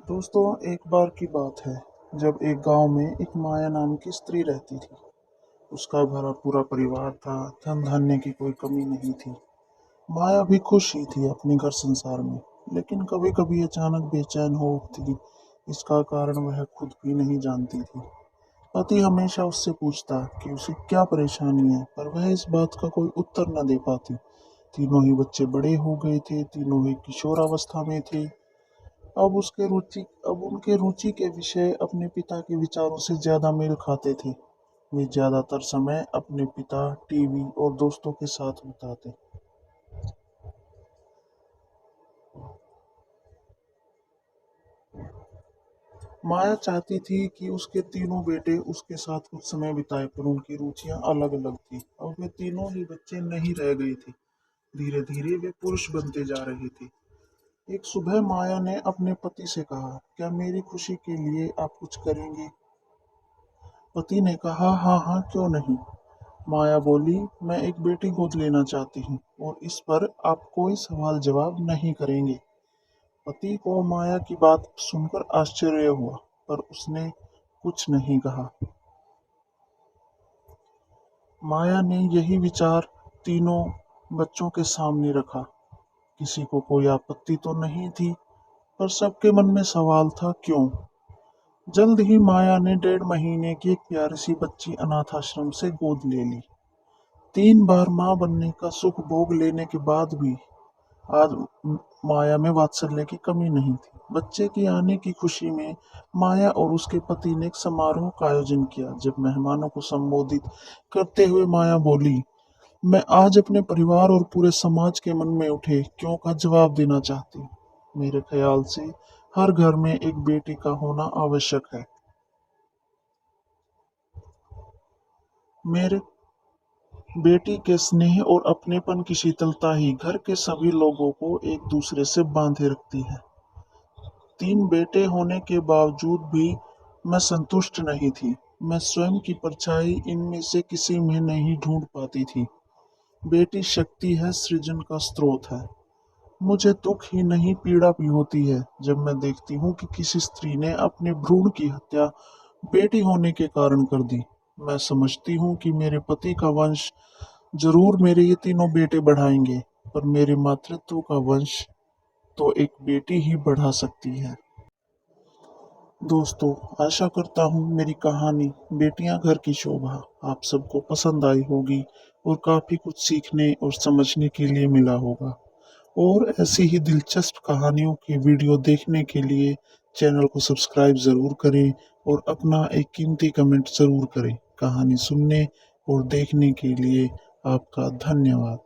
दोस्तों, एक बार की बात है जब एक गांव में एक माया नाम की स्त्री रहती थी। उसका भरा पूरा परिवार था। धन धान्य की कोई कमी नहीं थी। माया भी खुश ही थी अपने घर संसार में। लेकिन कभी कभी अचानक बेचैन हो उठती। इसका कारण वह खुद भी नहीं जानती थी। पति हमेशा उससे पूछता कि उसे क्या परेशानी है, पर वह इस बात का कोई उत्तर न दे पाती। तीनों ही बच्चे बड़े हो गए थे, तीनों ही किशोरावस्था में थे। अब उनके रुचि के विषय अपने पिता के विचारों से ज्यादा मेल खाते थे। वे ज्यादातर समय अपने पिता, टीवी और दोस्तों के साथ बिताते। माया चाहती थी कि उसके तीनों बेटे उसके साथ कुछ समय बिताए, पर उनकी रुचियां अलग अलग थी। अब वे तीनों ही बच्चे नहीं रह गए थे। धीरे धीरे वे पुरुष बनते जा रहे थे। एक सुबह माया ने अपने पति से कहा, क्या मेरी खुशी के लिए आप कुछ करेंगे? पति ने कहा, हाँ हाँ, क्यों नहीं। माया बोली, मैं एक बेटी गोद लेना चाहती हूँ और इस पर आप कोई सवाल जवाब नहीं करेंगे। पति को माया की बात सुनकर आश्चर्य हुआ, पर उसने कुछ नहीं कहा। माया ने यही विचार तीनों बच्चों के सामने रखा। किसी को कोई आपत्ति तो नहीं थी, पर सबके मन में सवाल था, क्यों? जल्द ही माया ने 1.5 महीने की एक प्यारी सी बच्ची अनाथ आश्रम से गोद ले ली। 3 बार मां बनने का सुख भोग लेने के बाद भी आज माया में वात्सल्य की कमी नहीं थी। बच्चे के आने की खुशी में माया और उसके पति ने एक समारोह का आयोजन किया। जब मेहमानों को संबोधित करते हुए माया बोली, मैं आज अपने परिवार और पूरे समाज के मन में उठे क्यों का जवाब देना चाहती हूँ। मेरे ख्याल से हर घर में एक बेटी का होना आवश्यक है। मेरे बेटी के स्नेह और अपनेपन की शीतलता ही घर के सभी लोगों को एक दूसरे से बांधे रखती है। 3 बेटे होने के बावजूद भी मैं संतुष्ट नहीं थी। मैं स्वयं की परछाई इनमें से किसी में नहीं ढूंढ पाती थी। बेटी शक्ति है, सृजन का स्रोत है। मुझे दुख ही नहीं, पीड़ा भी होती है जब मैं देखती हूँ कि किसी स्त्री ने अपने भ्रूण की हत्या बेटी होने के कारण कर दी। मैं समझती हूँ कि मेरे पति का वंश जरूर मेरे ये तीनों बेटे बढ़ाएंगे, पर मेरे मातृत्व का वंश तो एक बेटी ही बढ़ा सकती है। दोस्तों, आशा करता हूँ मेरी कहानी बेटियां घर की शोभा आप सबको पसंद आई होगी और काफी कुछ सीखने और समझने के लिए मिला होगा। और ऐसी ही दिलचस्प कहानियों की वीडियो देखने के लिए चैनल को सब्सक्राइब ज़रूर करें और अपना एक कीमती कमेंट ज़रूर करें। कहानी सुनने और देखने के लिए आपका धन्यवाद।